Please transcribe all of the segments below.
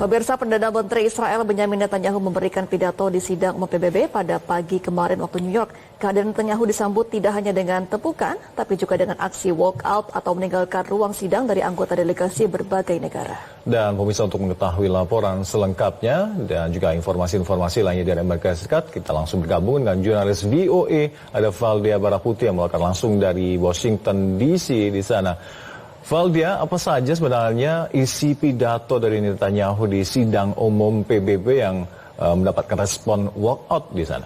Pemirsa, Perdana Menteri Israel Benjamin Netanyahu memberikan pidato di sidang umum PBB pada pagi kemarin waktu New York. Kehadiran Netanyahu disambut tidak hanya dengan tepukan, tapi juga dengan aksi walkout atau meninggalkan ruang sidang dari anggota delegasi berbagai negara. Dan pemirsa, untuk mengetahui laporan selengkapnya dan juga informasi-informasi lainnya dari Amerika Serikat, kita langsung bergabung dengan jurnalis VOA, ada Valdia Baraputi yang melaporkan langsung dari Washington DC di sana. Valdia, apa saja sebenarnya isi pidato dari Netanyahu di sidang umum PBB yang mendapatkan respon walkout di sana?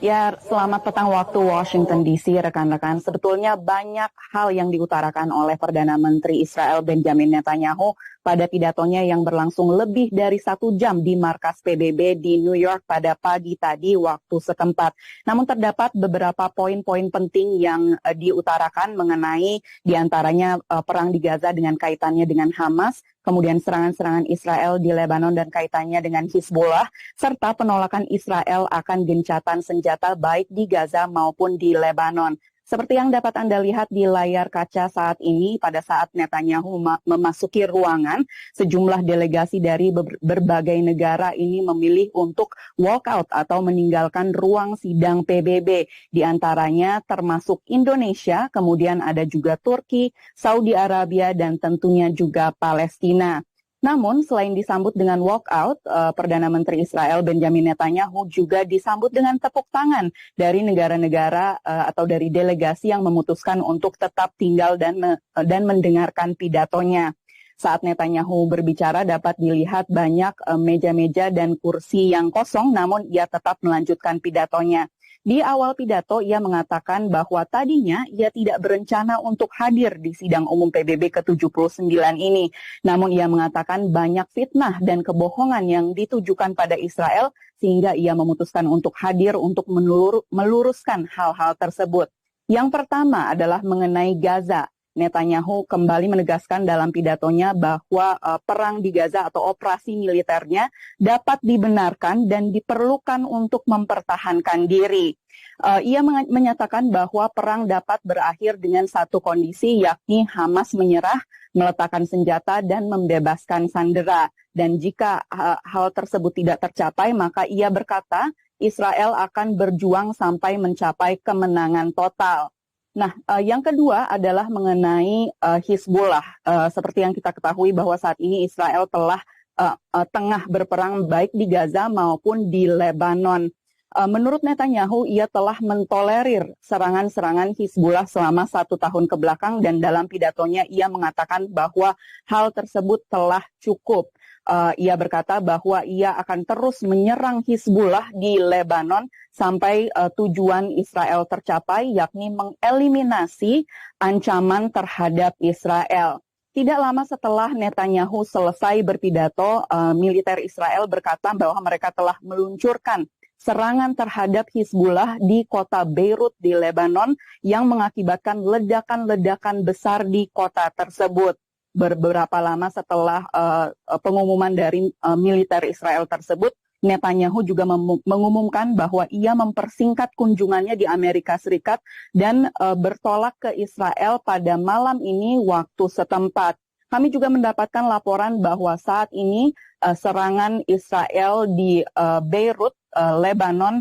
Ya, selamat petang waktu Washington DC, rekan-rekan. Sebetulnya banyak hal yang diutarakan oleh Perdana Menteri Israel Benjamin Netanyahu pada pidatonya yang berlangsung lebih dari 1 jam di markas PBB di New York pada pagi tadi waktu setempat. Namun terdapat beberapa poin-poin penting yang diutarakan mengenai diantaranya perang di Gaza dengan kaitannya dengan Hamas, kemudian serangan-serangan Israel di Lebanon dan kaitannya dengan Hizbullah, serta penolakan Israel akan gencatan senjata baik di Gaza maupun di Lebanon. Seperti yang dapat Anda lihat di layar kaca saat ini, pada saat Netanyahu memasuki ruangan, sejumlah delegasi dari berbagai negara ini memilih untuk walkout atau meninggalkan ruang sidang PBB. Di antaranya termasuk Indonesia, kemudian ada juga Turki, Saudi Arabia, dan tentunya juga Palestina. Namun, selain disambut dengan walkout, Perdana Menteri Israel Benjamin Netanyahu juga disambut dengan tepuk tangan dari negara-negara atau dari delegasi yang memutuskan untuk tetap tinggal dan mendengarkan pidatonya. Saat Netanyahu berbicara dapat dilihat banyak meja-meja dan kursi yang kosong, namun ia tetap melanjutkan pidatonya. Di awal pidato, ia mengatakan bahwa tadinya ia tidak berencana untuk hadir di sidang umum PBB ke-79 ini. Namun ia mengatakan banyak fitnah dan kebohongan yang ditujukan pada Israel, sehingga ia memutuskan untuk hadir untuk meluruskan hal-hal tersebut. Yang pertama adalah mengenai Gaza. Netanyahu kembali menegaskan dalam pidatonya bahwa perang di Gaza atau operasi militernya dapat dibenarkan dan diperlukan untuk mempertahankan diri. Ia menyatakan bahwa perang dapat berakhir dengan satu kondisi, yakni Hamas menyerah, meletakkan senjata, dan membebaskan sandera. Dan jika hal tersebut tidak tercapai, maka ia berkata Israel akan berjuang sampai mencapai kemenangan total. Nah, yang kedua adalah mengenai Hizbullah. Seperti yang kita ketahui bahwa saat ini Israel telah tengah berperang baik di Gaza maupun di Lebanon. Menurut Netanyahu, ia telah mentolerir serangan-serangan Hizbullah selama 1 tahun kebelakang, dan dalam pidatonya ia mengatakan bahwa hal tersebut telah cukup. Ia berkata bahwa ia akan terus menyerang Hizbullah di Lebanon sampai tujuan Israel tercapai, yakni mengeliminasi ancaman terhadap Israel. Tidak lama setelah Netanyahu selesai berpidato, militer Israel berkata bahwa mereka telah meluncurkan serangan terhadap Hizbullah di kota Beirut di Lebanon yang mengakibatkan ledakan-ledakan besar di kota tersebut. Beberapa lama setelah pengumuman dari militer Israel tersebut, Netanyahu juga mengumumkan bahwa ia mempersingkat kunjungannya di Amerika Serikat dan bertolak ke Israel pada malam ini waktu setempat. Kami juga mendapatkan laporan bahwa saat ini serangan Israel di Beirut, Lebanon,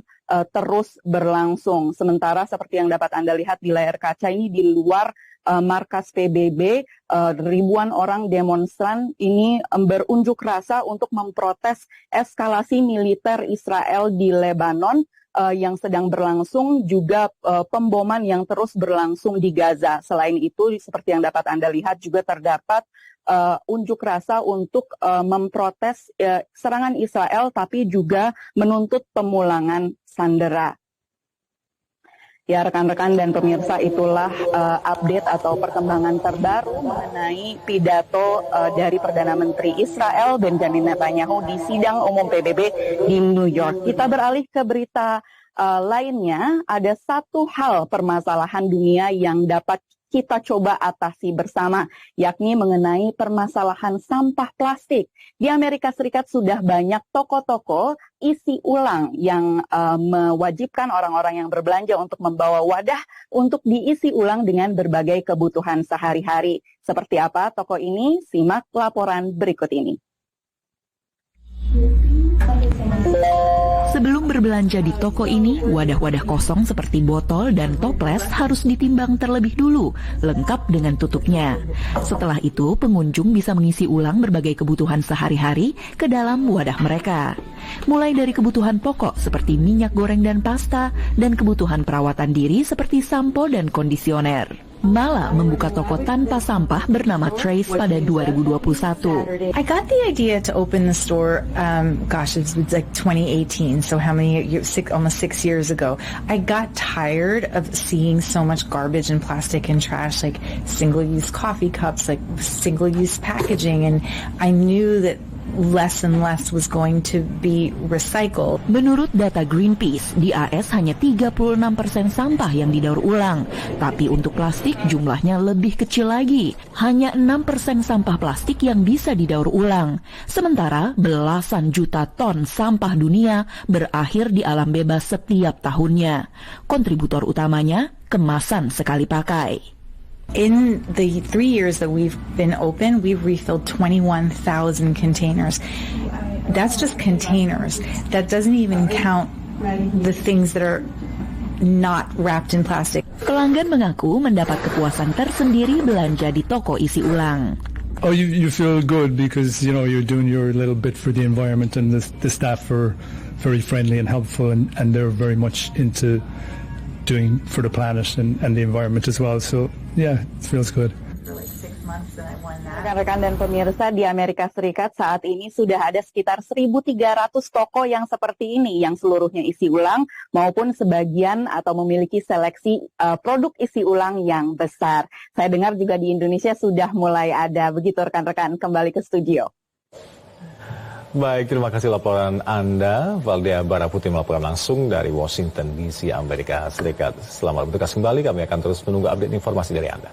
terus berlangsung. Sementara seperti yang dapat Anda lihat di layar kaca ini, di luar markas PBB, ribuan orang demonstran ini berunjuk rasa untuk memprotes eskalasi militer Israel di Lebanon yang sedang berlangsung, juga pemboman yang terus berlangsung di Gaza. Selain itu, seperti yang dapat Anda lihat juga terdapat unjuk rasa untuk memprotes serangan Israel, tapi juga menuntut pemulangan sandera. Ya, rekan-rekan dan pemirsa, itulah update atau perkembangan terbaru mengenai pidato dari Perdana Menteri Israel Benjamin Netanyahu di sidang umum PBB di New York. Kita beralih ke berita lainnya. Ada satu hal permasalahan dunia yang dapat kita coba atasi bersama, yakni mengenai permasalahan sampah plastik. Di Amerika Serikat sudah banyak toko-toko isi ulang yang mewajibkan orang-orang yang berbelanja untuk membawa wadah untuk diisi ulang dengan berbagai kebutuhan sehari-hari. Seperti apa toko ini? Simak laporan berikut ini. Sebelum berbelanja di toko ini, wadah-wadah kosong seperti botol dan toples harus ditimbang terlebih dulu, lengkap dengan tutupnya. Setelah itu, pengunjung bisa mengisi ulang berbagai kebutuhan sehari-hari ke dalam wadah mereka. Mulai dari kebutuhan pokok seperti minyak goreng dan pasta, dan kebutuhan perawatan diri seperti sampo dan kondisioner. Mala membuka toko tanpa sampah bernama Trace pada 2021. I got the idea to open the store, it was like 2018, so how many years, almost 6 years ago. I got tired of seeing so much garbage and plastic and trash, like single-use coffee cups, like single-use packaging, and I knew that less and less was going to be recycled. Menurut data Greenpeace, di AS hanya 36% sampah yang didaur ulang. Tapi untuk plastik jumlahnya lebih kecil lagi. Hanya 6% sampah plastik yang bisa didaur ulang. Sementara belasan juta ton sampah dunia berakhir di alam bebas setiap tahunnya. Kontributor utamanya kemasan sekali pakai. In the 3 years that we've been open, we've refilled 21,000 containers. That's just containers. That doesn't even count the things that are not wrapped in plastic. Pelanggan mengaku mendapat kepuasan tersendiri belanja di toko isi ulang. Oh, you feel good because, you know, you're doing your little bit for the environment, and the staff are very friendly and helpful, and they're very much into doing for the planet and the environment as well. So yeah, it feels good. Rekan-rekan dan pemirsa, di Amerika Serikat saat ini sudah ada sekitar 1.300 toko yang seperti ini, yang seluruhnya isi ulang maupun sebagian atau memiliki seleksi produk isi ulang yang besar. Saya dengar juga di Indonesia sudah mulai ada, begitu rekan-rekan. Kembali ke studio. Baik, terima kasih laporan Anda. Valdea Baraputi melaporkan langsung dari Washington DC, Amerika Serikat. Selamat bertugas kembali, kami akan terus menunggu update informasi dari Anda.